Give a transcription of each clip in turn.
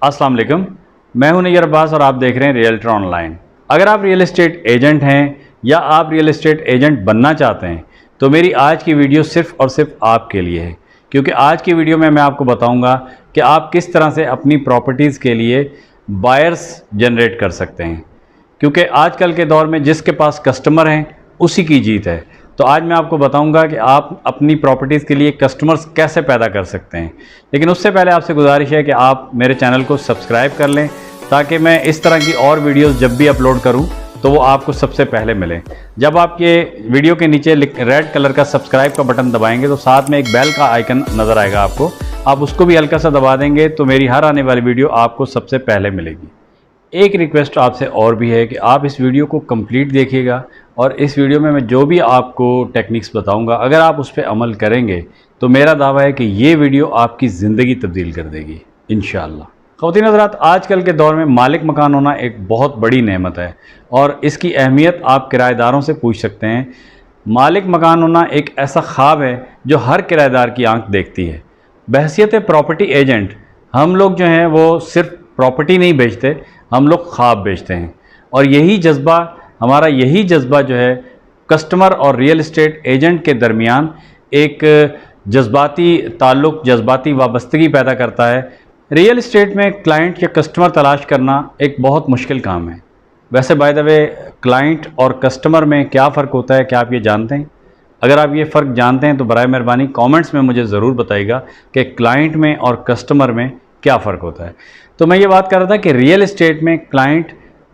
अस्सलाम वालेकुम, मैं हूं नैयर अब्बास और आप देख रहे हैं रियल्टर ऑनलाइन। अगर आप रियल एस्टेट एजेंट हैं या आप रियल एस्टेट एजेंट बनना चाहते हैं तो मेरी आज की वीडियो सिर्फ़ और सिर्फ आपके लिए है, क्योंकि आज की वीडियो में मैं आपको बताऊंगा कि आप किस तरह से अपनी प्रॉपर्टीज़ के लिए बायर्स जनरेट कर सकते हैं। क्योंकि आजकल के दौर में जिसके पास कस्टमर हैं उसी की जीत है। तो आज मैं आपको बताऊंगा कि आप अपनी प्रॉपर्टीज़ के लिए कस्टमर्स कैसे पैदा कर सकते हैं। लेकिन उससे पहले आपसे गुजारिश है कि आप मेरे चैनल को सब्सक्राइब कर लें ताकि मैं इस तरह की और वीडियोस जब भी अपलोड करूं तो वो आपको सबसे पहले मिले। जब आप ये वीडियो के नीचे रेड कलर का सब्सक्राइब का बटन दबाएंगे तो साथ में एक बेल का आइकन नज़र आएगा आपको, आप उसको भी हल्का सा दबा देंगे तो मेरी हर आने वाली वीडियो आपको सबसे पहले मिलेगी। एक रिक्वेस्ट आपसे और भी है कि आप इस वीडियो को कंप्लीट देखिएगा और इस वीडियो में मैं जो भी आपको टेक्निक्स बताऊंगा अगर आप उस पर अमल करेंगे तो मेरा दावा है कि ये वीडियो आपकी ज़िंदगी तब्दील कर देगी इंशाअल्लाह। ख़वातीन हज़रात, आजकल के दौर में मालिक मकान होना एक बहुत बड़ी नेमत है और इसकी अहमियत आप किराएदारों से पूछ सकते हैं। मालिक मकान होना एक ऐसा ख्वाब है जो हर किराएदार की आंख देखती है। बहैसियत प्रॉपर्टी एजेंट हम लोग जो हैं वो सिर्फ प्रॉपर्टी नहीं बेचते, हम लोग ख्वाब बेचते हैं। और यही जज्बा जो है कस्टमर और रियल एस्टेट एजेंट के दरमियान एक जज्बाती ताल्लुक़, जज्बाती वाबस्तगी पैदा करता है। रियल एस्टेट में क्लाइंट या कस्टमर तलाश करना एक बहुत मुश्किल काम है। वैसे बाय द वे क्लाइंट और कस्टमर में क्या फ़र्क होता है, क्या आप ये जानते हैं? अगर आप ये फ़र्क जानते हैं तो बराए मेहरबानी कमेंट्स में मुझे ज़रूर बताइएगा कि क्लाइंट में और कस्टमर में क्या फ़र्क होता है। तो मैं ये बात कर रहा था कि रियल एस्टेट में क्लाइंट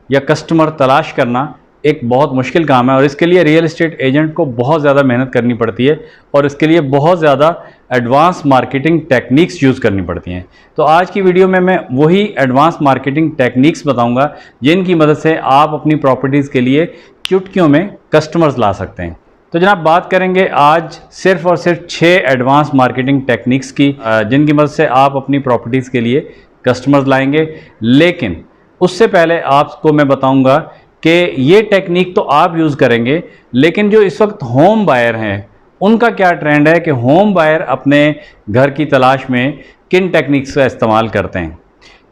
या कस्टमर तलाश करना एक बहुत मुश्किल काम है और इसके लिए रियल एस्टेट एजेंट को बहुत ज़्यादा मेहनत करनी पड़ती है और इसके लिए बहुत ज़्यादा एडवांस मार्केटिंग टेक्निक्स यूज़ करनी पड़ती हैं। तो आज की वीडियो में मैं वही एडवांस मार्केटिंग टेक्निक्स बताऊंगा जिनकी मदद से आप अपनी प्रॉपर्टीज़ के लिए चुटकियों में कस्टमर्स ला सकते हैं। तो जनाब बात करेंगे आज सिर्फ और सिर्फ 6 एडवांस मार्केटिंग टेक्निक्स की जिनकी मदद से आप अपनी प्रॉपर्टीज़ के लिए कस्टमर्स लाएंगे। लेकिन उससे पहले आपको मैं बताऊंगा कि ये टेक्निक तो आप यूज़ करेंगे, लेकिन जो इस वक्त होम बायर हैं उनका क्या ट्रेंड है कि होम बायर अपने घर की तलाश में किन टेक्निक्स का इस्तेमाल करते हैं।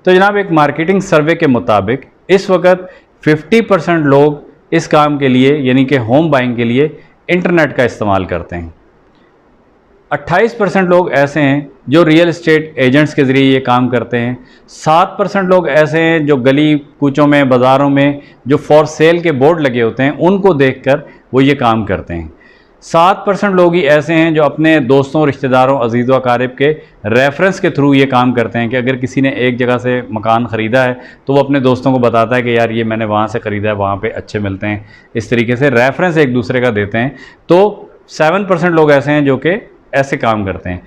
तो जनाब एक मार्केटिंग सर्वे के मुताबिक इस वक्त 50% लोग इस काम के लिए यानी कि होम बाइंग के लिए इंटरनेट का इस्तेमाल करते हैं। 28% लोग ऐसे हैं जो रियल एस्टेट एजेंट्स के ज़रिए ये काम करते हैं। 7% लोग ऐसे हैं जो गली कूचों में, बाज़ारों में जो फॉर सेल के बोर्ड लगे होते हैं उनको देखकर वो ये काम करते हैं। 7% लोग ही ऐसे हैं जो अपने दोस्तों, रिश्तेदारों, अजीज़ व अकारिब के रेफरेंस के थ्रू ये काम करते हैं कि अगर किसी ने एक जगह से मकान ख़रीदा है तो वो अपने दोस्तों को बताता है कि यार ये मैंने वहाँ से ख़रीदा है, वहाँ पे अच्छे मिलते हैं। इस तरीके से रेफरेंस एक दूसरे का देते हैं। तो 7% लोग ऐसे हैं जो कि ऐसे काम करते हैं।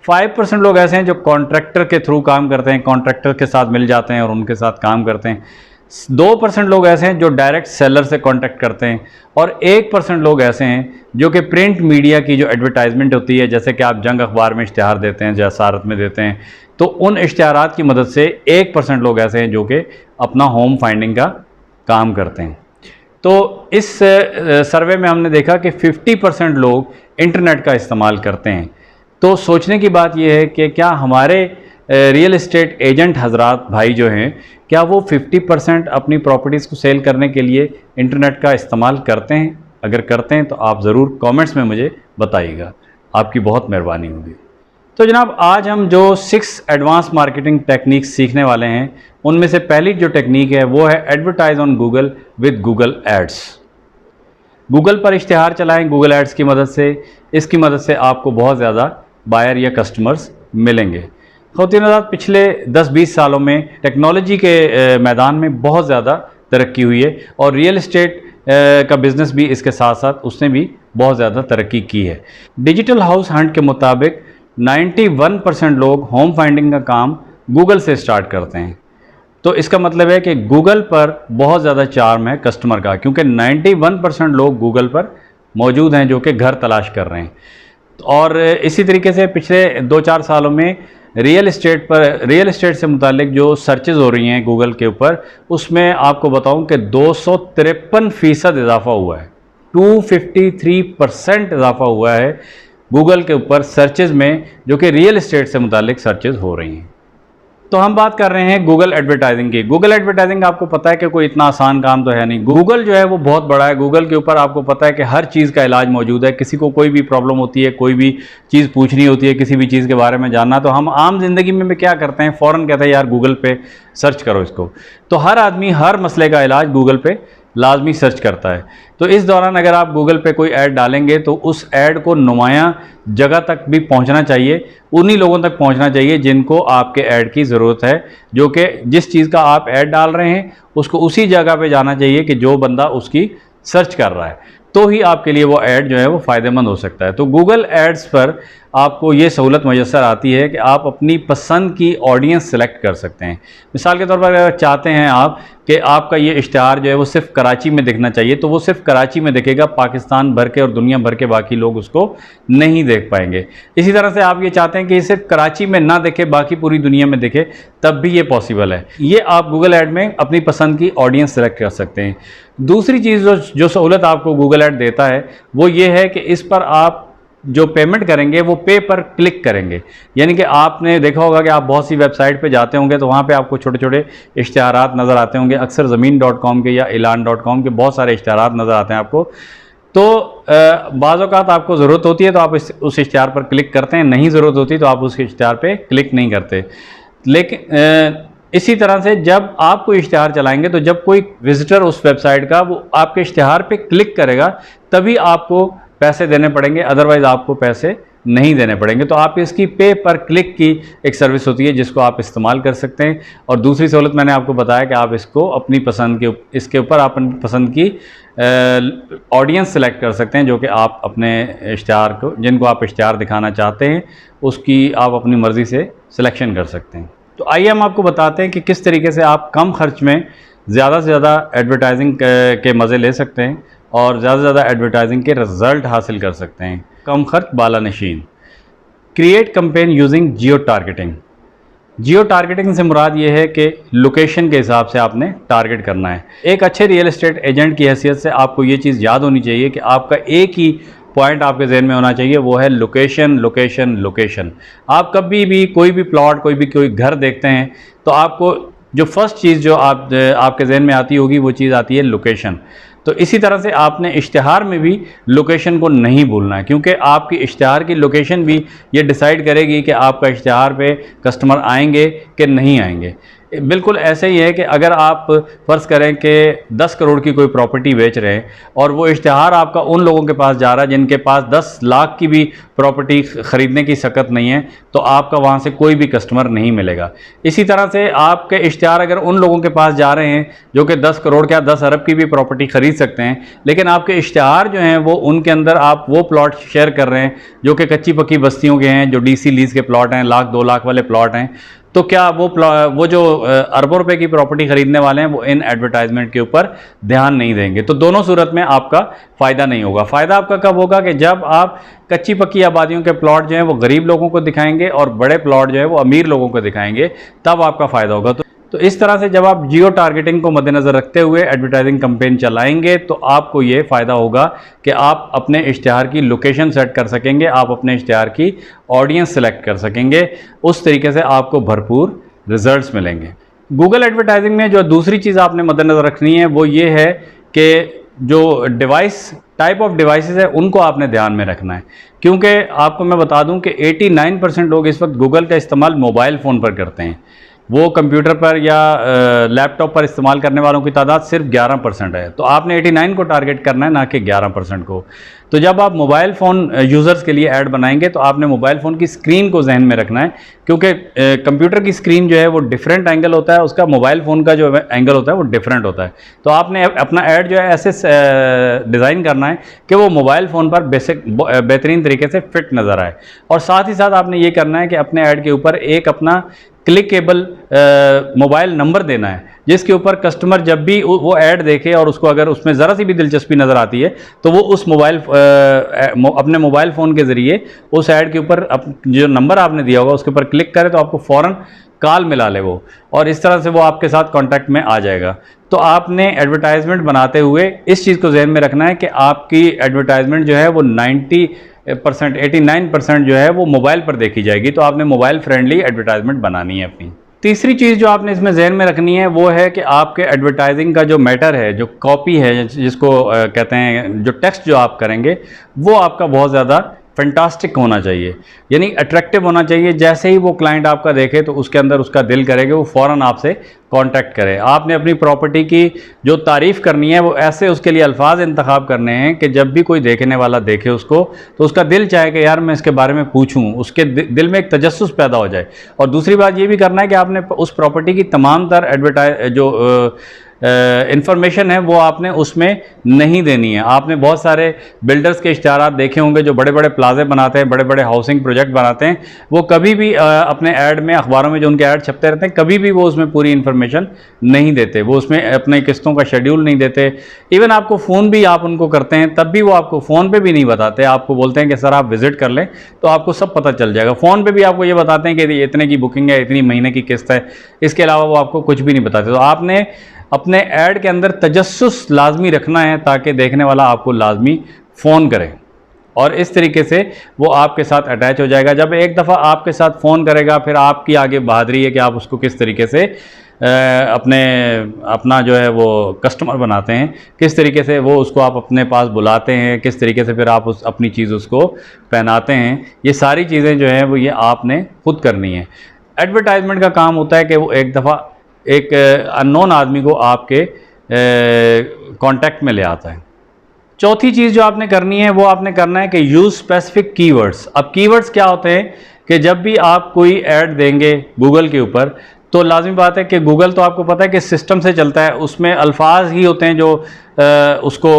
5% लोग ऐसे हैं जो कॉन्ट्रैक्टर के थ्रू काम करते हैं, कॉन्ट्रैक्टर के साथ मिल जाते हैं और उनके साथ काम करते हैं। 2% लोग ऐसे हैं जो डायरेक्ट सेलर से कांटेक्ट करते हैं और 1% लोग ऐसे हैं जो कि प्रिंट मीडिया की जो एडवर्टाइजमेंट होती है, जैसे कि आप जंग अखबार में इश्तिहार देते हैं, जसारत में देते हैं, तो उन इश्तिहारात की मदद से 1% लोग ऐसे हैं जो कि अपना होम फाइंडिंग का काम करते हैं। तो इस सर्वे में हमने देखा कि 50% लोग इंटरनेट का इस्तेमाल करते हैं। तो सोचने की बात यह है कि क्या हमारे रियल एस्टेट एजेंट हजरात भाई जो हैं, क्या वो 50% अपनी प्रॉपर्टीज़ को सेल करने के लिए इंटरनेट का इस्तेमाल करते हैं? अगर करते हैं तो आप ज़रूर कमेंट्स में मुझे बताइएगा, आपकी बहुत मेहरबानी होगी। तो जनाब आज हम जो 6 एडवांस मार्केटिंग टेक्निक्स सीखने वाले हैं उनमें से पहली जो टेक्निक है वो है advertise on Google with Google ads. Google पर इश्तिहार चलाएं गूगल एड्स की मदद से। इसकी मदद से आपको बहुत ज़्यादा बायर या कस्टमर्स मिलेंगे। ख़वातीन हज़रात, पिछले 10-20 सालों में टेक्नोलॉजी के मैदान में बहुत ज़्यादा तरक्की हुई है और रियल एस्टेट का बिज़नेस भी इसके साथ साथ उसने भी बहुत ज़्यादा तरक्की की है। डिजिटल हाउस हंट के मुताबिक 91% लोग होम फाइंडिंग का काम गूगल से स्टार्ट करते हैं। तो इसका मतलब है कि गूगल पर बहुत ज़्यादा चार्म है कस्टमर का, क्योंकि 91% लोग गूगल पर मौजूद हैं जो कि घर तलाश कर रहे हैं। और इसी तरीके से पिछले 2-4 सालों में रियल एस्टेट से मुतालिक जो सर्चेज़ हो रही हैं गूगल के ऊपर, उसमें आपको बताऊं कि 253% इजाफा हुआ है। 253% इजाफा हुआ है गूगल के ऊपर सर्चेज़ में जो कि रियल एस्टेट से मुतालिक सर्चेज़ हो रही हैं। तो हम बात कर रहे हैं गूगल एडवर्टाइजिंग की। गूगल एडवर्टाइजिंग आपको पता है कि कोई इतना आसान काम तो है नहीं। गूगल जो है वो बहुत बड़ा है। गूगल के ऊपर आपको पता है कि हर चीज़ का इलाज मौजूद है। किसी को कोई भी प्रॉब्लम होती है, कोई भी चीज़ पूछनी होती है, किसी भी चीज़ के बारे में जानना, तो हम आम जिंदगी में क्या करते हैं, फ़ौरन कहते हैं यार गूगल पे सर्च करो इसको। तो हर आदमी हर मसले का इलाज गूगल पे लाजमी सर्च करता है। तो इस दौरान अगर आप गूगल पे कोई ऐड डालेंगे तो उस ऐड को नुमायां जगह तक भी पहुंचना चाहिए, उन्हीं लोगों तक पहुंचना चाहिए जिनको आपके ऐड की ज़रूरत है, जो कि जिस चीज़ का आप ऐड डाल रहे हैं उसको उसी जगह पे जाना चाहिए कि जो बंदा उसकी सर्च कर रहा है, तो ही आपके लिए वो ऐड जो है वो फ़ायदेमंद हो सकता है। तो गूगल एड्स पर आपको ये सहूलत मैसर आती है कि आप अपनी पसंद की ऑडियंस सेलेक्ट कर सकते हैं। मिसाल के तौर पर अगर चाहते हैं आप कि आपका ये इश्तिहार जो है वो सिर्फ कराची में दिखना चाहिए, तो वो सिर्फ कराची में दिखेगा, पाकिस्तान भर के और दुनिया भर के बाकी लोग उसको नहीं देख पाएंगे। इसी तरह से आप ये चाहते हैं कि ये सिर्फ कराची में ना दिखे, बाकी पूरी दुनिया में दिखे, तब भी ये पॉसिबल है। ये आप गूगल ऐड में अपनी पसंद की ऑडियंस सेलेक्ट कर सकते हैं। दूसरी चीज़ जो सहूलत आपको गूगल ऐड देता है वो ये है कि इस पर आप जो पेमेंट करेंगे वो पे पर क्लिक करेंगे। यानी कि आपने देखा होगा कि आप बहुत सी वेबसाइट पे जाते होंगे तो वहाँ पे आपको छोटे छोटे इश्तिहारात नज़र आते होंगे। अक्सर ज़मीन.com के या एलान.com के बहुत सारे इश्तिहारात नज़र आते हैं आपको। तो बाज़ औक़ात आपको ज़रूरत होती है तो आप उस इश्तिहार पर क्लिक करते हैं, नहीं ज़रूरत होती तो आप उस इश्तिहार पर क्लिक नहीं करते। लेकिन इसी तरह से जब आप कोई इश्तिहार चलाएंगे तो जब कोई विजिटर उस वेबसाइट का वो आपके इश्तिहार पे क्लिक करेगा तभी आपको पैसे देने पड़ेंगे, अदरवाइज़ आपको पैसे नहीं देने पड़ेंगे। तो आप इसकी पे पर क्लिक की एक सर्विस होती है जिसको आप इस्तेमाल कर सकते हैं। और दूसरी सहूलत मैंने आपको बताया कि आप इसको अपनी पसंद के इसके ऊपर आप अपनी पसंद की ऑडियंस सेलेक्ट कर सकते हैं, जो कि आप अपने इश्तिहार को, जिनको आप इश्तिहार दिखाना चाहते हैं, उसकी आप अपनी मर्ज़ी से सिलेक्शन कर सकते हैं। तो आइए हम आपको बताते हैं कि किस तरीके से आप कम खर्च में ज़्यादा से ज़्यादा एडवर्टाइजिंग के मज़े ले सकते हैं और ज़्यादा से ज़्यादा एडवर्टाइजिंग के रिज़ल्ट हासिल कर सकते हैं। कम खर्च बाला नशीन। क्रिएट कैंपेन यूजिंग जियो टारगेटिंग। जियो टारगेटिंग से मुराद ये है कि लोकेशन के हिसाब से आपने टारगेट करना है। एक अच्छे रियल एस्टेट एजेंट की हैसियत से आपको ये चीज़ याद होनी चाहिए कि आपका एक ही पॉइंट आपके जहन में होना चाहिए, वो है लोकेशन लोकेशन लोकेशन। आप कभी भी कोई भी प्लॉट, कोई घर देखते हैं तो आपको जो फर्स्ट चीज़ जो आपके जहन में आती होगी वो चीज़ आती है लोकेशन। तो इसी तरह से आपने इश्तिहार में भी लोकेशन को नहीं भूलना है, क्योंकि आपकी इश्तिहार की लोकेशन भी ये डिसाइड करेगी कि आपका इश्तिहार पे कस्टमर आएंगे कि नहीं आएंगे। बिल्कुल ऐसे ही है कि अगर आप फ़र्ज़ करें कि 10 करोड़ की कोई प्रॉपर्टी बेच रहे हैं और वो इश्तिहार आपका उन लोगों के पास जा रहा है जिनके पास 10 लाख की भी प्रॉपर्टी ख़रीदने की सकत नहीं है, तो आपका वहाँ से कोई भी कस्टमर नहीं मिलेगा। इसी तरह से आपके इश्तिहार अगर उन लोगों के पास जा रहे हैं जो कि 10 करोड़ क्या 10 अरब की भी प्रॉपर्टी ख़रीद सकते हैं, लेकिन आपके इश्तिहार जो हैं वो उनके अंदर आप वो प्लॉट शेयर कर रहे हैं जो कि कच्ची पक्की बस्तियों के हैं, जो DC लीज़ के प्लॉट हैं, 1-2 लाख वाले प्लॉट हैं, तो क्या वो जो अरबों रुपए की प्रॉपर्टी खरीदने वाले हैं वो इन एडवर्टाइजमेंट के ऊपर ध्यान नहीं देंगे। तो दोनों सूरत में आपका फ़ायदा नहीं होगा। फ़ायदा आपका कब होगा कि जब आप कच्ची पक्की आबादियों के प्लॉट जो हैं वो गरीब लोगों को दिखाएंगे और बड़े प्लॉट जो है वो अमीर लोगों को दिखाएंगे, तब आपका फ़ायदा होगा। तो इस तरह से जब आप जियो टारगेटिंग को मद्देनज़र रखते हुए एडवर्टाइजिंग कैंपेन चलाएंगे तो आपको ये फ़ायदा होगा कि आप अपने इश्तिहार की लोकेशन सेट कर सकेंगे, आप अपने इश्तिहार की ऑडियंस सेलेक्ट कर सकेंगे। उस तरीके से आपको भरपूर रिजल्ट्स मिलेंगे। गूगल एडवर्टाइजिंग में जो दूसरी चीज़ आपने मद्देनज़र रखनी है वो ये है कि जो डिवाइस टाइप ऑफ डिवाइसेस है उनको आपने ध्यान में रखना है, क्योंकि आपको मैं बता दूं कि 89% लोग इस वक्त गूगल का इस्तेमाल मोबाइल फ़ोन पर करते हैं। वो कंप्यूटर पर या लैपटॉप पर इस्तेमाल करने वालों की तादाद सिर्फ 11% है। तो आपने 89 को टारगेट करना है, ना कि 11% को। तो जब आप मोबाइल फ़ोन यूज़र्स के लिए ऐड बनाएंगे तो आपने मोबाइल फ़ोन की स्क्रीन को जहन में रखना है, क्योंकि कंप्यूटर की स्क्रीन जो है वो डिफरेंट एंगल होता है, उसका मोबाइल फ़ोन का जो एंगल होता है वो डिफरेंट होता है। तो आपने अपना ऐड जो है ऐसे डिज़ाइन करना है कि वो मोबाइल फ़ोन पर बेहतरीन तरीके से फिट नज़र आए। और साथ ही साथ आपने ये करना है कि अपने ऐड के ऊपर एक अपना क्लिकेबल मोबाइल नंबर देना है, जिसके ऊपर कस्टमर जब भी वो ऐड देखे और उसको अगर उसमें ज़रा सी भी दिलचस्पी नज़र आती है तो वो उस अपने मोबाइल फ़ोन के ज़रिए उस ऐड के ऊपर जो नंबर आपने दिया होगा उसके ऊपर क्लिक करे तो आपको फ़ौरन कॉल मिला ले वो, और इस तरह से वो आपके साथ कांटेक्ट में आ जाएगा। तो आपने एडवर्टाइजमेंट बनाते हुए इस चीज़ को जहन में रखना है कि आपकी एडवर्टाइजमेंट जो है वो 89% जो है वो मोबाइल पर देखी जाएगी। तो आपने मोबाइल फ्रेंडली एडवर्टाइजमेंट बनानी है अपनी। तीसरी चीज़ जो आपने इसमें जहन में रखनी है वो है कि आपके एडवर्टाइजिंग का जो मैटर है, जो कॉपी है, जिसको कहते हैं, जो टेक्स्ट जो आप करेंगे वो आपका बहुत ज़्यादा फैंटास्टिक होना चाहिए, यानी अट्रैक्टिव होना चाहिए। जैसे ही वो क्लाइंट आपका देखे तो उसके अंदर उसका दिल करेगा वो फ़ौरन आपसे कांटेक्ट करे। आपने अपनी प्रॉपर्टी की जो तारीफ़ करनी है वो ऐसे उसके लिए अल्फाज इंतखाब करने हैं कि जब भी कोई देखने वाला देखे उसको तो उसका दिल चाहे कि यार मैं इसके बारे में पूछूं, उसके दिल में एक तजस्सुस पैदा हो जाए। और दूसरी बात ये भी करना है कि आपने उस प्रॉपर्टी की तमाम तर जो इंफॉर्मेशन है वो आपने उसमें नहीं देनी है। आपने बहुत सारे बिल्डर्स के इश्तिहारात देखे होंगे जो बड़े बड़े प्लाजे बनाते हैं, बड़े बड़े हाउसिंग प्रोजेक्ट बनाते हैं, वो कभी भी अपने ऐड में, अखबारों में जो उनके ऐड छपते रहते हैं, कभी भी वो उसमें पूरी इन्फॉर्मेशन नहीं देते। वो उसमें अपने किस्तों का शेड्यूल नहीं देते। इवन आपको फ़ोन भी आप उनको करते हैं तब भी वो आपको फ़ोन पर भी नहीं बताते। आपको बोलते हैं कि सर आप विज़िट कर लें तो आपको सब पता चल जाएगा। फ़ोन पर भी आपको ये बताते हैं कि इतने की बुकिंग है, इतनी महीने की किस्त है, इसके अलावा वो आपको कुछ भी नहीं बताते। तो आपने अपने ऐड के अंदर तजस्सुस लाजमी रखना है ताकि देखने वाला आपको लाजमी फ़ोन करे और इस तरीके से वो आपके साथ अटैच हो जाएगा। जब एक दफ़ा आपके साथ फ़ोन करेगा फिर आपकी आगे बहादुरी है कि आप उसको किस तरीके से अपना जो है वो कस्टमर बनाते हैं, किस तरीके से वो उसको आप अपने पास बुलाते हैं, किस तरीके से फिर आप अपनी चीज़ उसको पहनाते हैं। ये सारी चीज़ें जो हैं वो ये आपने खुद करनी है। एडवर्टाइजमेंट का काम होता है कि वो एक दफ़ा एक अननोन आदमी को आपके कांटेक्ट में ले आता है। चौथी चीज़ जो आपने करनी है वो आपने करना है कि यूज़ स्पेसिफिक कीवर्ड्स। अब कीवर्ड्स क्या होते हैं कि जब भी आप कोई ऐड देंगे गूगल के ऊपर तो लाजमी बात है कि गूगल तो आपको पता है कि सिस्टम से चलता है, उसमें अल्फाज ही होते हैं जो उसको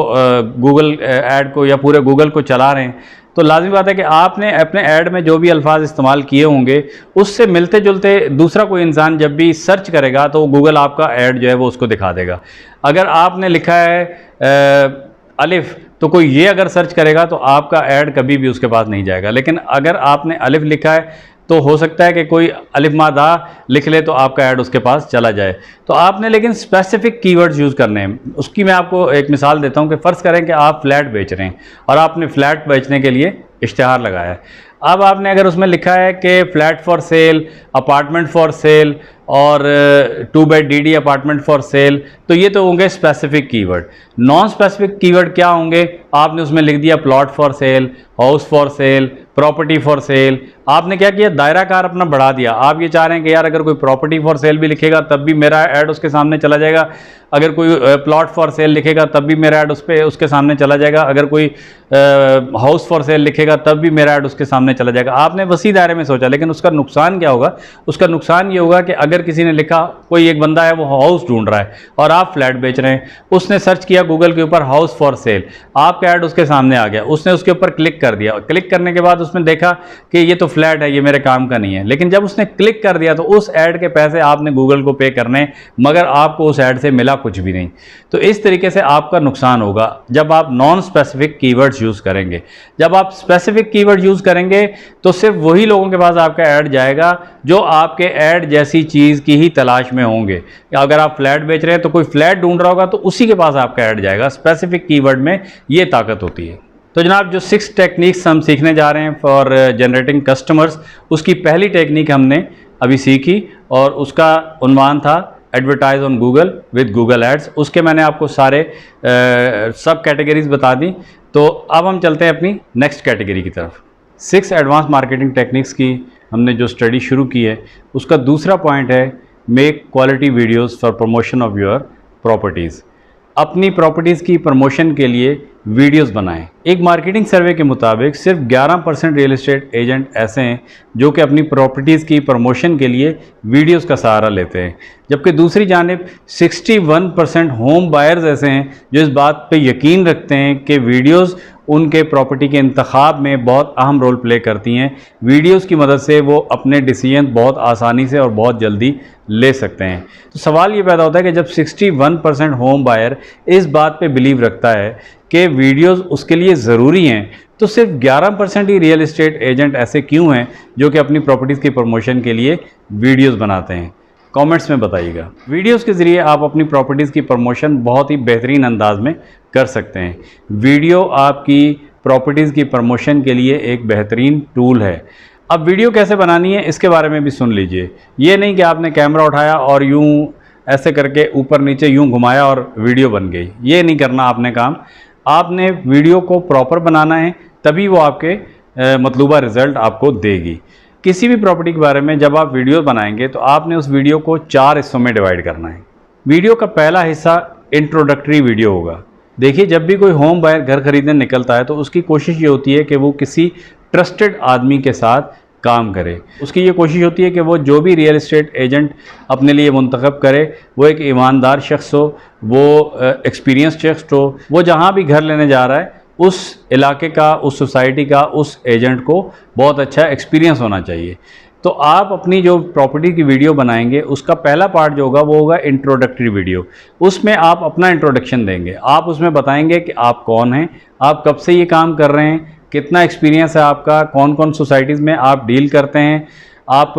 गूगल ऐड को या पूरे गूगल को चला रहे हैं। तो लाजमी बात है कि आपने अपने ऐड में जो भी अल्फाज इस्तेमाल किए होंगे उससे मिलते जुलते दूसरा कोई इंसान जब भी सर्च करेगा तो गूगल आपका ऐड जो है वो उसको दिखा देगा। अगर आपने लिखा है अलिफ तो कोई ये अगर सर्च करेगा तो आपका ऐड कभी भी उसके पास नहीं जाएगा। लेकिन अगर आपने अलिफ लिखा है तो हो सकता है कि कोई अलिफ मादा लिख ले तो आपका ऐड उसके पास चला जाए। तो आपने लेकिन स्पेसिफिक कीवर्ड्स यूज़ करने हैं। उसकी मैं आपको एक मिसाल देता हूं कि फ़र्ज़ करें कि आप फ्लैट बेच रहे हैं और आपने फ्लैट बेचने के लिए इश्तिहार लगाया है। अब आपने अगर उसमें लिखा है कि flat for sale, apartment for sale और 2 bed DD apartment for sale, तो ये तो होंगे specific keyword. Non specific keyword क्या होंगे? आपने उसमें लिख दिया plot for sale, house for sale, property for sale. आपने क्या किया, दायरा कार अपना बढ़ा दिया। आप ये चाह रहे हैं कि यार अगर कोई प्रॉपर्टी फॉर सेल भी लिखेगा तब भी मेरा ऐड उसके सामने चला जाएगा, अगर कोई प्लॉट फॉर सेल लिखेगा तब भी मेरा ऐड उसके सामने चला जाएगा, अगर कोई हाउस फॉर सेल लिखेगा तब भी मेरा ऐड उसके सामने चला जाएगा। आपने वसी दायरे में सोचा, लेकिन उसका नुकसान क्या होगा? उसका नुकसान ये होगा कि अगर किसी ने लिखा, कोई एक बंदा है वो हाउस ढूंढ रहा है और आप फ्लैट बेच रहे हैं, उसने सर्च किया गूगल के ऊपर हाउस फॉर सेल, आपका ऐड उसके सामने आ गया, उसने उसके ऊपर क्लिक कर दिया। क्लिक करने के बाद उसने देखा कि ये तो फ्लैट है, ये मेरे काम का नहीं है। लेकिन जब उसने क्लिक कर दिया तो उस ऐड के पैसे आपने गूगल को पे करने, मगर आपको उस ऐड से मिला कुछ भी नहीं। तो इस तरीके से आपका नुकसान होगा जब आप नॉन स्पेसिफिक कीवर्ड्स यूज़ करेंगे। जब आप स्पेसिफिक कीवर्ड यूज़ करेंगे तो सिर्फ वही लोगों के पास आपका ऐड जाएगा जो आपके ऐड जैसी चीज़ की ही तलाश में होंगे। अगर आप फ्लैट बेच रहे हैं तो कोई फ्लैट ढूंढ रहा होगा तो उसी के पास आपका ऐड जाएगा। स्पेसिफिक कीवर्ड में ये ताकत होती है। तो जनाब, जो 6 टेक्निक्स हम सीखने जा रहे हैं फॉर जनरेटिंग कस्टमर्स, उसकी पहली टेक्निक हमने अभी सीखी और उसका उन्वान था advertise on Google with Google ads. उसके मैंने आपको सारे सब कैटेगरीज बता दी। तो अब हम चलते हैं अपनी नेक्स्ट कैटेगरी की तरफ। 6 एडवांस मार्केटिंग टेक्निक्स की हमने जो स्टडी शुरू की है उसका दूसरा पॉइंट है make quality videos for promotion of your properties. अपनी प्रॉपर्टीज़ की प्रमोशन के लिए वीडियोस बनाएं। एक मार्केटिंग सर्वे के मुताबिक सिर्फ 11% रियल एस्टेट एजेंट ऐसे हैं जो कि अपनी प्रॉपर्टीज़ की प्रमोशन के लिए वीडियोस का सहारा लेते हैं, जबकि दूसरी जानिब 61% होम बायर्स ऐसे हैं जो इस बात पे यकीन रखते हैं कि वीडियोस उनके प्रॉपर्टी के इंतखाब में बहुत अहम रोल प्ले करती हैं। वीडियोस की मदद से वो अपने डिसीजन बहुत आसानी से और बहुत जल्दी ले सकते हैं। तो सवाल ये पैदा होता है कि जब 61% होम बायर इस बात पे बिलीव रखता है कि वीडियोस उसके लिए ज़रूरी हैं, तो सिर्फ 11% ही रियल एस्टेट एजेंट ऐसे क्यों हैं जो कि अपनी प्रॉपर्टीज़ की प्रमोशन के लिए वीडियोस बनाते हैं? कमेंट्स में बताइएगा। वीडियोस के ज़रिए आप अपनी प्रॉपर्टीज़ की प्रमोशन बहुत ही बेहतरीन अंदाज में कर सकते हैं। वीडियो आपकी प्रॉपर्टीज़ की प्रमोशन के लिए एक बेहतरीन टूल है। अब वीडियो कैसे बनानी है इसके बारे में भी सुन लीजिए। ये नहीं कि आपने कैमरा उठाया और यूं ऐसे करके ऊपर नीचे यूं घुमाया और वीडियो बन गई, ये नहीं करना आपने काम। आपने वीडियो को प्रॉपर बनाना है, तभी वो आपके मतलूबा रिज़ल्ट आपको देगी। किसी भी प्रॉपर्टी के बारे में जब आप वीडियो बनाएंगे तो आपने उस वीडियो को 4 हिस्सों में डिवाइड करना है। वीडियो का पहला हिस्सा इंट्रोडक्टरी वीडियो होगा। देखिए, जब भी कोई होम बायर घर खरीदने निकलता है तो उसकी कोशिश ये होती है कि वो किसी ट्रस्टेड आदमी के साथ काम करे। उसकी ये कोशिश होती है कि वो जो भी रियल एस्टेट एजेंट अपने लिए मुंतखब करे वो एक ईमानदार शख्स हो, वो एक्सपीरियंस शख्स हो, वो जहाँ भी घर लेने जा रहा है उस इलाके का, उस सोसाइटी का, उस एजेंट को बहुत अच्छा एक्सपीरियंस होना चाहिए। तो आप अपनी जो प्रॉपर्टी की वीडियो बनाएंगे उसका पहला पार्ट जो होगा वो होगा इंट्रोडक्टरी वीडियो। उसमें आप अपना इंट्रोडक्शन देंगे, आप उसमें बताएंगे कि आप कौन हैं, आप कब से ये काम कर रहे हैं, कितना एक्सपीरियंस है आपका, कौन कौन सोसाइटीज़ में आप डील करते हैं, आप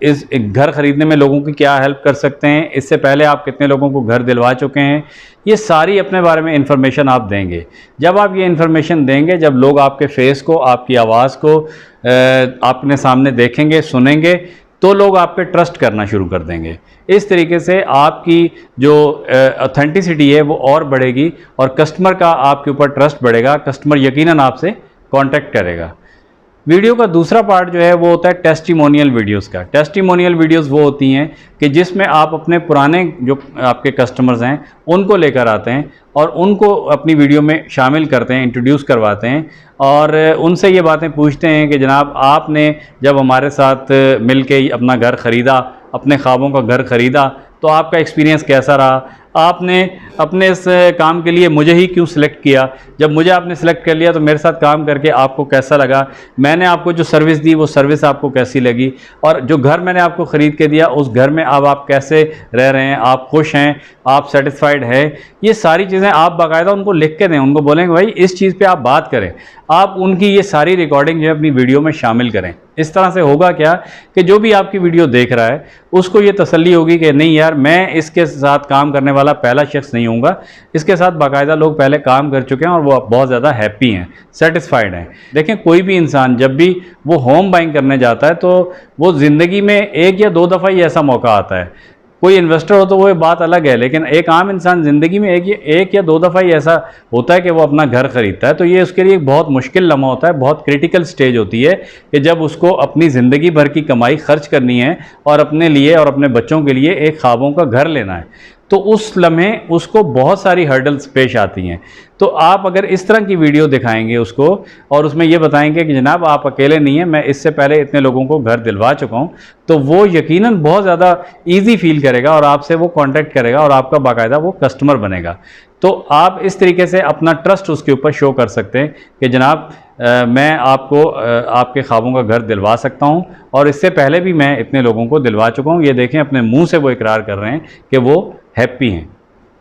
इस घर ख़रीदने में लोगों की क्या हेल्प कर सकते हैं, इससे पहले आप कितने लोगों को घर दिलवा चुके हैं, ये सारी अपने बारे में इन्फॉर्मेशन आप देंगे। जब आप ये इन्फॉर्मेशन देंगे, जब लोग आपके फेस को, आपकी आवाज़ को अपने सामने देखेंगे, सुनेंगे, तो लोग आप पे ट्रस्ट करना शुरू कर देंगे। इस तरीके से आपकी जो ऑथेंटिसिटी है वो और बढ़ेगी और कस्टमर का आपके ऊपर ट्रस्ट बढ़ेगा, कस्टमर यकीनन आपसे कांटेक्ट करेगा। वीडियो का दूसरा पार्ट जो है वो होता है टेस्टिमोनियल वीडियोस का। टेस्टिमोनियल वीडियोस वो होती हैं कि जिसमें आप अपने पुराने जो आपके कस्टमर्स हैं उनको लेकर आते हैं और उनको अपनी वीडियो में शामिल करते हैं, इंट्रोड्यूस करवाते हैं और उनसे ये बातें पूछते हैं कि जनाब आपने जब हमारे साथ मिल के अपना घर ख़रीदा, अपने ख्वाबों का घर ख़रीदा, तो आपका एक्सपीरियंस कैसा रहा, आपने अपने इस काम के लिए मुझे ही क्यों सिलेक्ट किया, जब मुझे आपने सिलेक्ट कर लिया तो मेरे साथ काम करके आपको कैसा लगा, मैंने आपको जो सर्विस दी वो सर्विस आपको कैसी लगी, और जो घर मैंने आपको ख़रीद के दिया उस घर में अब आप कैसे रह रहे हैं, आप खुश हैं, आप सेटिस्फाइड है। ये सारी चीज़ें आप बाकायदा उनको लिख के दें, उनको बोलेंगे भाई इस चीज़ पे आप बात करें, आप उनकी ये सारी रिकॉर्डिंग जो है अपनी वीडियो में शामिल करें। इस तरह से होगा क्या कि जो भी आपकी वीडियो देख रहा है उसको ये तसल्ली होगी कि नहीं यार, मैं इसके साथ काम करने वाला पहला शख्स नहीं हूँगा, इसके साथ बाकायदा लोग पहले काम कर चुके हैं और वो बहुत ज़्यादा हैप्पी हैं, सेटिस्फाइड हैं। देखें, कोई भी इंसान जब भी वो होम बाइंग करने जाता है तो वो ज़िंदगी में एक या दो दफ़ा ही ऐसा मौका आता है। कोई इन्वेस्टर हो तो वो बात अलग है, लेकिन एक आम इंसान ज़िंदगी में एक या दो दफ़ा ही ऐसा होता है कि वो अपना घर ख़रीदता है। तो ये उसके लिए एक बहुत मुश्किल लम्हा होता है, बहुत क्रिटिकल स्टेज होती है कि जब उसको अपनी ज़िंदगी भर की कमाई खर्च करनी है और अपने लिए और अपने बच्चों के लिए एक ख्वाबों का घर लेना है। तो उस लम्हे उसको बहुत सारी हर्डल्स पेश आती हैं। तो आप अगर इस तरह की वीडियो दिखाएंगे उसको और उसमें ये बताएंगे कि जनाब आप अकेले नहीं हैं, मैं इससे पहले इतने लोगों को घर दिलवा चुका हूँ, तो वो यकीनन बहुत ज़्यादा इजी फील करेगा और आपसे वो कांटेक्ट करेगा और आपका बाकायदा वो कस्टमर बनेगा। तो आप इस तरीके से अपना ट्रस्ट उसके ऊपर शो कर सकते हैं कि जनाब मैं आपको आपके ख्वाबों का घर दिलवा सकता हूं और इससे पहले भी मैं इतने लोगों को दिलवा चुका हूं। ये देखें, अपने मुंह से वो इकरार कर रहे हैं कि वो हैप्पी हैं।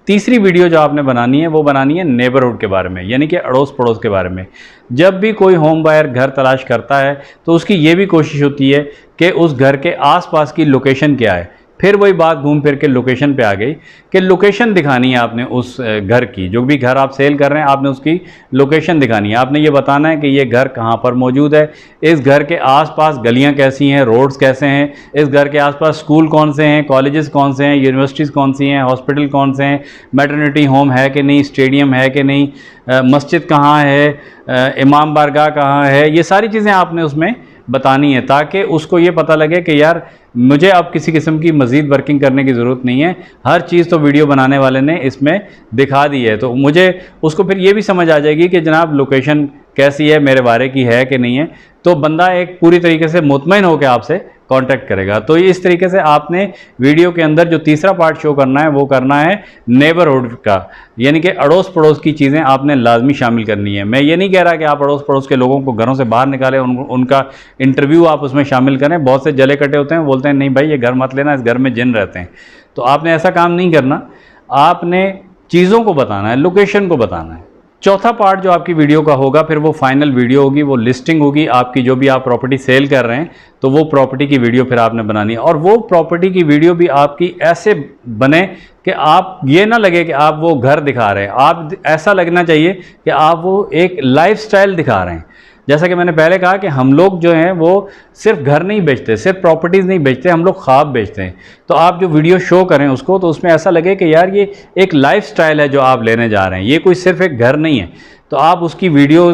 तीसरी वीडियो जो आपने बनानी है वो बनानी है नेबरहुड के बारे में, यानी कि अड़ोस पड़ोस के बारे में। जब भी कोई होम बायर घर तलाश करता है तो उसकी ये भी कोशिश होती है कि उस घर के आसपास की लोकेशन क्या है। फिर वही बात घूम फिर के लोकेशन पे आ गई कि लोकेशन दिखानी है आपने उस घर की, जो भी घर आप सेल कर रहे हैं आपने उसकी लोकेशन दिखानी है। आपने ये बताना है कि ये घर कहाँ पर मौजूद है, इस घर के आसपास गलियाँ कैसी हैं, रोड्स कैसे हैं, इस घर के आसपास स्कूल कौन से हैं, कॉलेजेस कौन से हैं, यूनिवर्सिटीज़ कौन सी हैं, हॉस्पिटल कौन से हैं, मैटरनिटी होम है कि नहीं, स्टेडियम है कि नहीं, मस्जिद कहाँ है, इमाम बारगाह कहाँ है। ये सारी चीज़ें आपने उसमें बतानी है ताकि उसको ये पता लगे कि यार मुझे अब किसी किस्म की मज़ीद वर्किंग करने की ज़रूरत नहीं है, हर चीज़ तो वीडियो बनाने वाले ने इसमें दिखा दी है। तो मुझे उसको फिर ये भी समझ आ जाएगी कि जनाब लोकेशन कैसी है, मेरे बारे की है कि नहीं है। तो बंदा एक पूरी तरीके से मुतमईन होकर आपसे कांटेक्ट करेगा। तो इस तरीके से आपने वीडियो के अंदर जो तीसरा पार्ट शो करना है वो करना है नेबरहुड का, यानी कि अड़ोस पड़ोस की चीज़ें आपने लाजमी शामिल करनी है। मैं ये नहीं कह रहा कि आप अड़ोस पड़ोस के लोगों को घरों से बाहर निकालें, उनका इंटरव्यू आप उसमें शामिल करें। बहुत से जले कटे होते हैं, बोलते हैं नहीं भाई ये घर मत लेना, इस घर में जिन रहते हैं। तो आपने ऐसा काम नहीं करना, आपने चीज़ों को बताना है, लोकेशन को बताना है। चौथा पार्ट जो आपकी वीडियो का होगा फिर वो फाइनल वीडियो होगी, वो लिस्टिंग होगी आपकी, जो भी आप प्रॉपर्टी सेल कर रहे हैं तो वो प्रॉपर्टी की वीडियो फिर आपने बनानी है। और वो प्रॉपर्टी की वीडियो भी आपकी ऐसे बने कि आप ये ना लगे कि आप वो घर दिखा रहे हैं, आप ऐसा लगना चाहिए कि आप वो एक लाइफस्टाइल दिखा रहे हैं। जैसा कि मैंने पहले कहा कि हम लोग जो हैं वो सिर्फ घर नहीं बेचते, सिर्फ प्रॉपर्टीज़ नहीं बेचते, हम लोग ख्वाब बेचते हैं। तो आप जो वीडियो शो करें उसको, तो उसमें ऐसा लगे कि यार ये एक लाइफस्टाइल है जो आप लेने जा रहे हैं, ये कोई सिर्फ एक घर नहीं है। तो आप उसकी वीडियो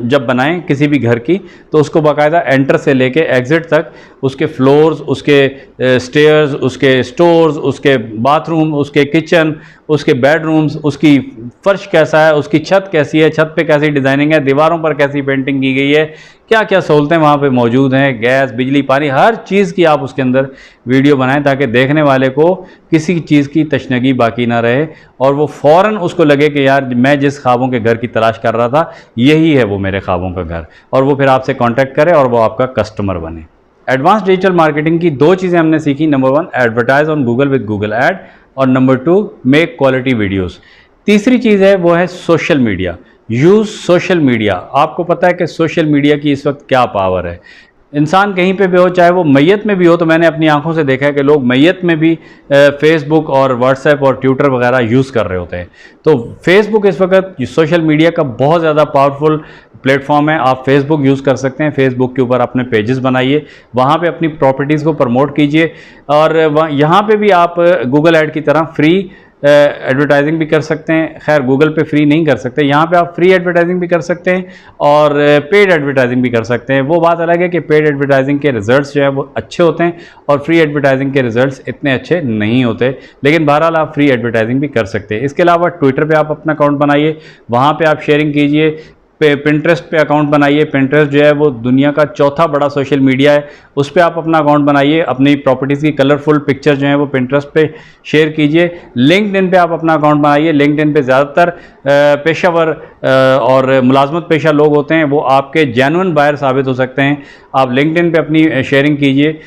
जब बनाएं किसी भी घर की, तो उसको बाकायदा एंटर से लेके एग्ज़िट तक, उसके फ्लोर्स, उसके स्टेयर्स, उसके स्टोर्स, उसके बाथरूम, उसके किचन, उसके बेडरूम्स, उसकी फ़र्श कैसा है, उसकी छत कैसी है, छत पे कैसी डिज़ाइनिंग है, दीवारों पर कैसी पेंटिंग की गई है, क्या क्या सहूलतें वहाँ पे मौजूद हैं, गैस, बिजली, पानी, हर चीज़ की आप उसके अंदर वीडियो बनाएं ताकि देखने वाले को किसी चीज़ की तशनगी बाकी ना रहे और वो फ़ौरन उसको लगे कि यार मैं जिस ख्वाबों के घर की तलाश कर रहा था यही है वो मेरे ख्वाबों का घर, और वो फिर आपसे कॉन्टैक्ट करे और वो आपका कस्टमर बने। एडवांस डिजिटल मार्केटिंग की 2 चीज़ें हमने सीखी। Number 1, advertise on Google with Google add, और नंबर 2, मेक क्वालिटी वीडियोस। तीसरी चीज़ है वो है social media. Use social media. आपको पता है कि सोशल मीडिया की इस वक्त क्या पावर है। इंसान कहीं पे भी हो, चाहे वो मैयत में भी हो, तो मैंने अपनी आंखों से देखा है कि लोग मैयत में भी फेसबुक और व्हाट्सएप और ट्विटर वगैरह यूज़ कर रहे होते हैं। तो फेसबुक इस वक्त सोशल मीडिया का बहुत ज़्यादा पावरफुल प्लेटफॉर्म है। आप फेसबुक यूज़ कर सकते हैं। फेसबुक के ऊपर अपने पेजेस बनाइए, वहाँ पे अपनी प्रॉपर्टीज़ को प्रमोट कीजिए, और यहाँ पे भी आप गूगल ऐड की तरह फ्री एडवर्टाइजिंग भी कर सकते हैं। खैर गूगल पे फ्री नहीं कर सकते, यहाँ पे आप फ्री एडवर्टाइजिंग भी कर सकते हैं और पेड एडवर्टाइजिंग भी कर सकते हैं। वो बात अलग है कि पेड एडवर्टाइजिंग के रिजल्ट्स जो है वो अच्छे होते हैं और फ्री एडवर्टाइजिंग के रिजल्ट्स इतने अच्छे नहीं होते, लेकिन बहरहाल आप फ्री एडवर्टाइजिंग भी कर सकते हैं। इसके अलावा ट्विटर पे आप अपना अकाउंट बनाइए, वहाँ पे आप शेयरिंग कीजिए। पिंटरेस्ट पे अकाउंट बनाइए। पिंटरेस्ट जो है वो दुनिया का चौथा बड़ा सोशल मीडिया है, उस पर आप अपना अकाउंट बनाइए। अपनी प्रॉपर्टीज़ की कलरफुल पिक्चर जो है वो पिंटरेस्ट पे शेयर कीजिए। लिंक्डइन पे आप अपना अकाउंट बनाइए। लिंक्डइन पे ज़्यादातर पेशावर और मुलाजमत पेशा लोग होते हैं, वो आपके जेन्युइन बायर साबित हो सकते हैं। आप लिंक्डइन पे अपनी शेयरिंग कीजिए,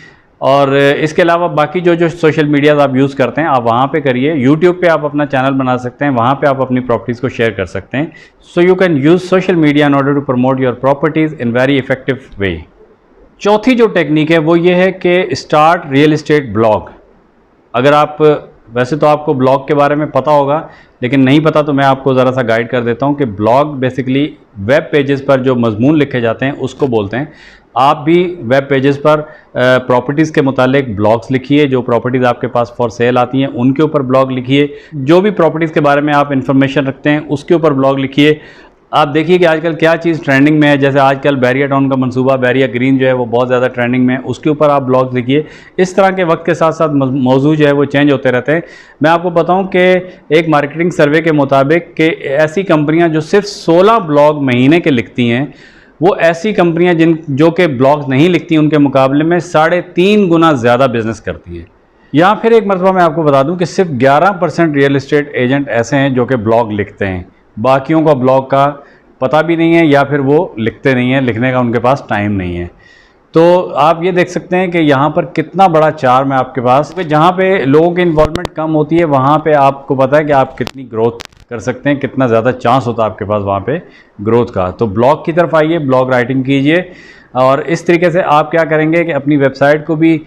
और इसके अलावा बाकी जो सोशल मीडियाज़ आप यूज़ करते हैं आप वहाँ पे करिए। यूट्यूब पे आप अपना चैनल बना सकते हैं, वहाँ पे आप अपनी प्रॉपर्टीज़ को शेयर कर सकते हैं। So you can use social media in order to promote your properties in very effective way. चौथी जो टेक्निक है वो ये है कि स्टार्ट रियल इस्टेट ब्लॉग। अगर आप, वैसे तो आपको ब्लॉग के बारे में पता होगा, लेकिन नहीं पता तो मैं आपको ज़रा सा गाइड कर देता हूँ कि ब्लॉग बेसिकली वेब पेजेस पर जो मजमून लिखे जाते हैं उसको बोलते हैं। आप भी वेब पेजेस पर प्रॉपर्टीज़ के मुतालिक ब्लॉग्स लिखिए। जो प्रॉपर्टीज़ आपके पास फॉर सेल आती हैं उनके ऊपर ब्लॉग लिखिए। जो भी प्रॉपर्टीज़ के बारे में आप इंफॉर्मेशन रखते हैं उसके ऊपर ब्लॉग लिखिए। आप देखिए कि आजकल क्या चीज़ ट्रेंडिंग में है। जैसे आजकल बैरिया टाउन का मंसूबा, बैरिया ग्रीन जो है वो बहुत ज़्यादा ट्रेंडिंग में है, उसके ऊपर आप ब्लॉग लिखिए। इस तरह के वक्त के साथ साथ मौजू जो है वो चेंज होते रहते हैं। मैं आपको बताऊं कि एक मार्केटिंग सर्वे के मुताबिक कि ऐसी कंपनियां जो सिर्फ 16 ब्लॉग महीने के लिखती हैं, वो ऐसी कंपनियां जो कि ब्लॉग्स नहीं लिखती उनके मुकाबले में 3.5 गुना ज़्यादा बिजनेस करती हैं। या फिर एक मरतबा मैं आपको बता दूं कि सिर्फ 11% रियल इस्टेट एजेंट ऐसे हैं जो कि ब्लॉग लिखते हैं। बाकियों का ब्लॉग का पता भी नहीं है या फिर वो लिखते नहीं हैं, लिखने का उनके पास टाइम नहीं है। तो आप ये देख सकते हैं कि यहाँ पर कितना बड़ा चार्म है आपके पास। जहाँ पे लोगों की इन्वॉल्वमेंट कम होती है वहाँ पे आपको पता है कि आप कितनी ग्रोथ कर सकते हैं, कितना ज़्यादा चांस होता है आपके पास वहाँ पे ग्रोथ का। तो ब्लॉग की तरफ आइए, ब्लॉग राइटिंग कीजिए, और इस तरीके से आप क्या करेंगे कि अपनी वेबसाइट को भी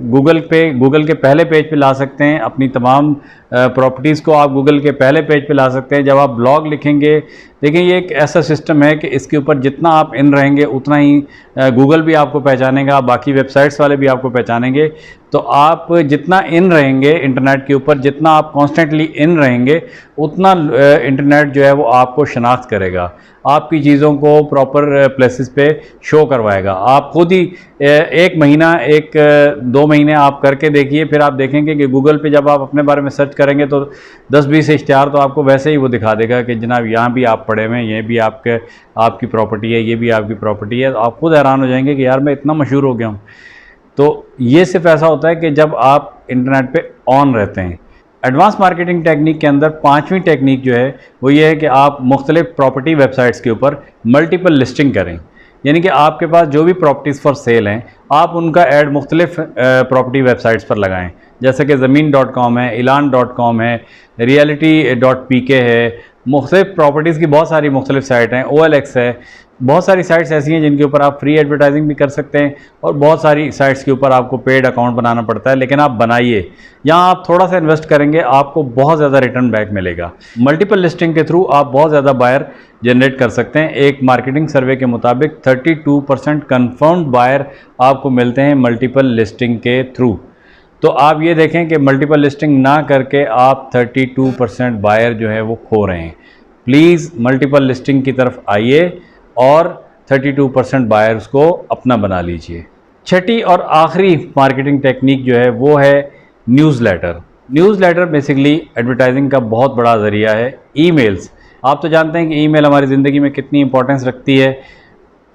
गूगल के पहले पेज पे ला सकते हैं। अपनी तमाम प्रॉपर्टीज़ को आप गूगल के पहले पेज पे ला सकते हैं। जब आप ब्लॉग लिखेंगे, देखिए ये एक ऐसा सिस्टम है कि इसके ऊपर जितना आप इन रहेंगे उतना ही गूगल भी आपको पहचानेगा, बाकी वेबसाइट्स वाले भी आपको पहचानेंगे। तो आप जितना इन रहेंगे इंटरनेट के ऊपर, जितना आप कॉन्स्टेंटली इन रहेंगे, उतना इंटरनेट जो है वो आपको शनाख्त करेगा, आपकी चीज़ों को प्रॉपर प्लेसेस पे शो करवाएगा। आप खुद ही 1 महीना 1-2 महीने आप करके देखिए, फिर आप देखेंगे कि गूगल पे जब आप अपने बारे में सर्च करेंगे तो 10-20 इश्तिहार तो आपको वैसे ही वो दिखा देगा कि जनाब यहाँ भी आप पड़े हुए हैं, ये भी आपकी प्रॉपर्टी है, ये भी आपकी प्रॉपर्टी है। तो आप खुद हैरान हो जाएंगे कि यार मैं इतना मशहूर हो गया हूँ। तो ये सिर्फ ऐसा होता है कि जब आप इंटरनेट पे ऑन रहते हैं। एडवांस मार्केटिंग टेक्निक के अंदर 5वीं टेक्निक जो है वो ये है कि आप मुख्तलिफ प्रॉपर्टी वेबसाइट्स के ऊपर मल्टीपल लिस्टिंग करें। यानी कि आपके पास जो भी प्रॉपर्टीज़ फॉर सेल हैं, आप उनका ऐड मुख्तलिफ प्रॉपर्टी वेबसाइट्स पर लगाएं। जैसे कि ज़मीन.com है, इलान.com है, reality.pk है, मुख्तलिफ प्रॉपर्टीज़ की बहुत सारी मुख्तलिफ साइट हैं, OLX है, बहुत सारी साइट्स ऐसी हैं जिनके ऊपर आप फ्री एडवर्टाइजिंग भी कर सकते हैं और बहुत सारी साइट्स के ऊपर आपको पेड अकाउंट बनाना पड़ता है, लेकिन आप बनाइए। यहाँ आप थोड़ा सा इन्वेस्ट करेंगे, आपको बहुत ज़्यादा रिटर्न बैक मिलेगा। मल्टीपल लिस्टिंग के थ्रू आप बहुत ज़्यादा बायर जनरेट कर सकते हैं। एक मार्केटिंग सर्वे के मुताबिक 32% कन्फर्म्ड बायर आपको मिलते हैं मल्टीपल लिस्टिंग के थ्रू। तो आप ये देखें कि मल्टीपल लिस्टिंग ना करके आप 32% बायर जो है वो खो रहे हैं। प्लीज़ मल्टीपल लिस्टिंग की तरफ आइए और 32% बायर्स को अपना बना लीजिए। छठी और आखिरी मार्केटिंग टेक्निक जो है वो है न्यूज़लेटर। न्यूज़लेटर बेसिकली एडवर्टाइजिंग का बहुत बड़ा ज़रिया है। ईमेल्स, आप तो जानते हैं कि ईमेल हमारी ज़िंदगी में कितनी इंपॉर्टेंस रखती है।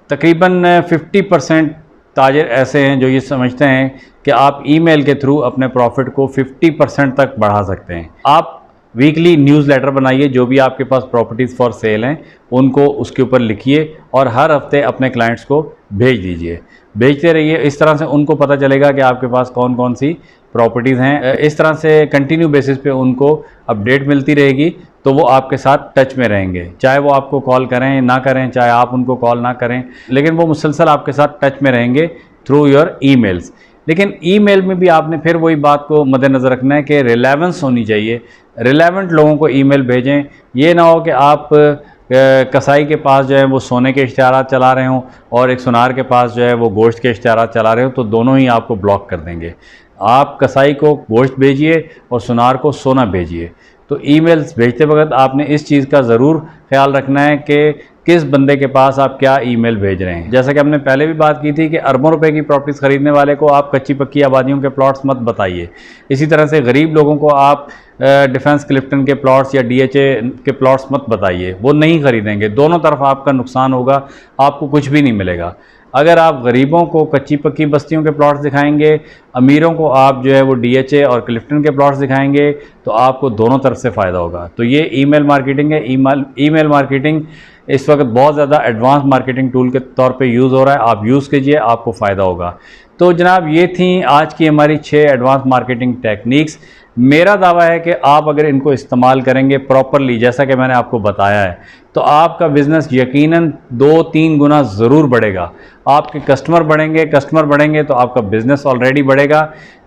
तकरीबन 50% ताजिर ऐसे हैं जो ये समझते हैं कि आप ईमेल के थ्रू अपने प्रॉफिट को 50% तक बढ़ा सकते हैं। आप वीकली न्यूज़लेटर बनाइए, जो भी आपके पास प्रॉपर्टीज़ फॉर सेल हैं उनको उसके ऊपर लिखिए और हर हफ्ते अपने क्लाइंट्स को भेज दीजिए, भेजते रहिए। इस तरह से उनको पता चलेगा कि आपके पास कौन कौन सी प्रॉपर्टीज़ हैं। इस तरह से कंटिन्यू बेसिस पे उनको अपडेट मिलती रहेगी, तो वो आपके साथ टच में रहेंगे। चाहे वो आपको कॉल करें ना करें, चाहे आप उनको कॉल ना करें, लेकिन वो मुसलसल आपके साथ टच में रहेंगे थ्रू योर ईमेल्स। लेकिन ईमेल में भी आपने फिर वही बात को मद्देनज़र रखना है कि रिलेवेंस होनी चाहिए। रिलेवेंट लोगों को ईमेल भेजें। ये ना हो कि आप कसाई के पास जो है वो सोने के इश्तिहारात चला रहे हों और एक सुनार के पास जो है वो गोश्त के इश्तिहारात चला रहे हो, तो दोनों ही आपको ब्लॉक कर देंगे। आप कसाई को गोश्त भेजिए और सुनार को सोना भेजिए। तो ईमेल्स भेजते वक्त आपने इस चीज़ का ज़रूर ख्याल रखना है कि किस बंदे के पास आप क्या ईमेल भेज रहे हैं। जैसा कि हमने पहले भी बात की थी कि अरबों रुपए की प्रॉपर्टीज़ ख़रीदने वाले को आप कच्ची पक्की आबादियों के प्लॉट्स मत बताइए। इसी तरह से गरीब लोगों को आप डिफेंस क्लिफ्टन के प्लॉट्स या DHA के प्लॉट्स मत बताइए, वो नहीं ख़रीदेंगे। दोनों तरफ आपका नुकसान होगा, आपको कुछ भी नहीं मिलेगा। अगर आप गरीबों को कच्ची पक्की बस्तियों के प्लॉट्स दिखाएंगे, अमीरों को आप जो है वो DHA और क्लिफ्टन के प्लॉट्स दिखाएंगे, तो आपको दोनों तरफ से फ़ायदा होगा। तो ये ईमेल मार्केटिंग है। ईमेल मार्केटिंग इस वक्त बहुत ज़्यादा एडवांस मार्केटिंग टूल के तौर पे यूज़ हो रहा है। आप यूज़ कीजिए, आपको फ़ायदा होगा। तो जनाब ये थी आज की हमारी 6 एडवांस मार्केटिंग टेक्निक्स। मेरा दावा है कि आप अगर इनको इस्तेमाल करेंगे प्रॉपरली, जैसा कि मैंने आपको बताया है, तो आपका बिज़नेस यकीनन 2-3 गुना ज़रूर बढ़ेगा। आपके कस्टमर बढ़ेंगे तो आपका बिज़नेस ऑलरेडी बढ़ेगा।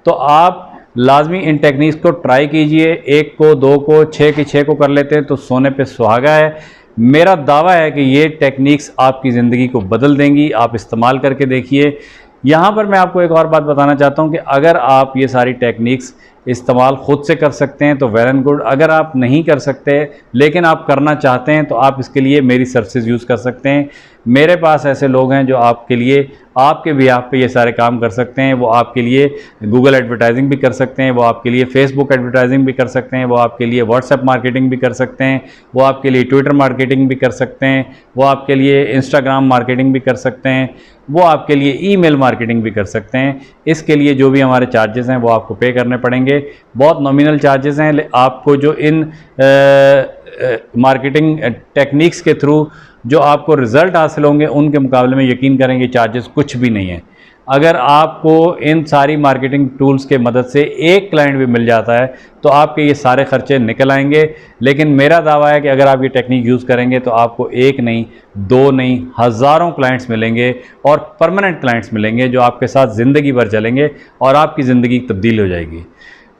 तो आप लाजमी इन टेक्निक्स को ट्राई कीजिए। 1 को, 2 को, 6 की 6 को कर लेते हैं तो सोने पे सुहागा है। मेरा दावा है कि ये टेक्निक्स आपकी ज़िंदगी को बदल देंगी। आप इस्तेमाल करके देखिए। यहाँ पर मैं आपको एक और बात बताना चाहता हूँ कि अगर आप ये सारी टेक्निक्स इस्तेमाल ख़ुद से कर सकते हैं तो वेल एंड गुड। अगर आप नहीं कर सकते लेकिन आप करना चाहते हैं तो आप इसके लिए मेरी सर्विसेज यूज़ कर सकते हैं। मेरे पास ऐसे लोग हैं जो आपके लिए, आपके बिहाफ पे ये सारे काम कर सकते हैं। वो आपके लिए गूगल एडवर्टाइजिंग भी कर सकते हैं, वो आपके लिए फेसबुक एडवर्टाइजिंग भी कर सकते हैं, वो आपके लिए व्हाट्सएप मार्केटिंग भी कर सकते हैं, वो आपके लिए ट्विटर मार्केटिंग भी कर सकते हैं, वो आपके लिए इंस्टाग्राम मार्केटिंग भी कर सकते हैं, वो आपके लिए ईमेल मार्केटिंग भी कर सकते हैं। इसके लिए जो भी हमारे चार्जेस हैं वो आपको पे करने पड़ेंगे। बहुत नॉमिनल चार्जेस हैं। आपको जो इन मार्केटिंग टेक्निक्स के थ्रू जो आपको रिज़ल्ट हासिल होंगे उनके मुकाबले में यकीन करेंगे चार्जेस कुछ भी नहीं है। अगर आपको इन सारी मार्केटिंग टूल्स के मदद से एक क्लाइंट भी मिल जाता है तो आपके ये सारे खर्चे निकल आएंगे। लेकिन मेरा दावा है कि अगर आप ये टेक्निक यूज़ करेंगे तो आपको 1 नहीं, 2 नहीं, हज़ारों क्लाइंट्स मिलेंगे और परमानेंट क्लाइंट्स मिलेंगे जो आपके साथ ज़िंदगी भर चलेंगे और आपकी ज़िंदगी तब्दील हो जाएगी।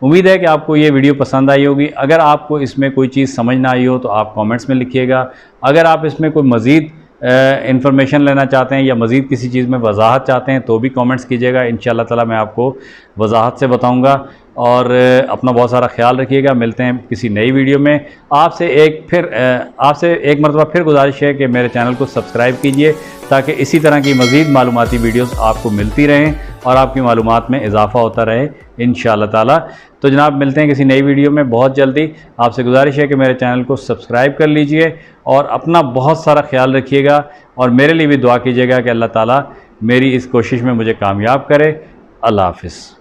उम्मीद है कि आपको ये वीडियो पसंद आई होगी। अगर आपको इसमें कोई चीज़ समझ ना आई हो तो आप कमेंट्स में लिखिएगा। अगर आप इसमें कोई मज़ीद इंफॉर्मेशन लेना चाहते हैं या मज़ीद किसी चीज़ में वजाहत चाहते हैं तो भी कमेंट्स कीजिएगा। इंशाअल्लाह ताला मैं आपको वजाहत से बताऊंगा। और अपना बहुत सारा ख्याल रखिएगा। मिलते हैं किसी नई वीडियो में। आपसे एक मरतबा फिर गुजारिश है कि मेरे चैनल को सब्सक्राइब कीजिए ताकि इसी तरह की मज़ीद मालूमाती वीडियोस आपको मिलती रहें और आपकी मालूमात में इजाफ़ा होता रहे इंशाअल्लाह ताला। तो जनाब मिलते हैं किसी नई वीडियो में बहुत जल्दी। आपसे गुजारिश है कि मेरे चैनल को सब्सक्राइब कर लीजिए और अपना बहुत सारा ख्याल रखिएगा और मेरे लिए भी दुआ कीजिएगा कि अल्लाह ताला मेरी इस कोशिश में मुझे कामयाब करे। अल्लाह हाफ़िज़।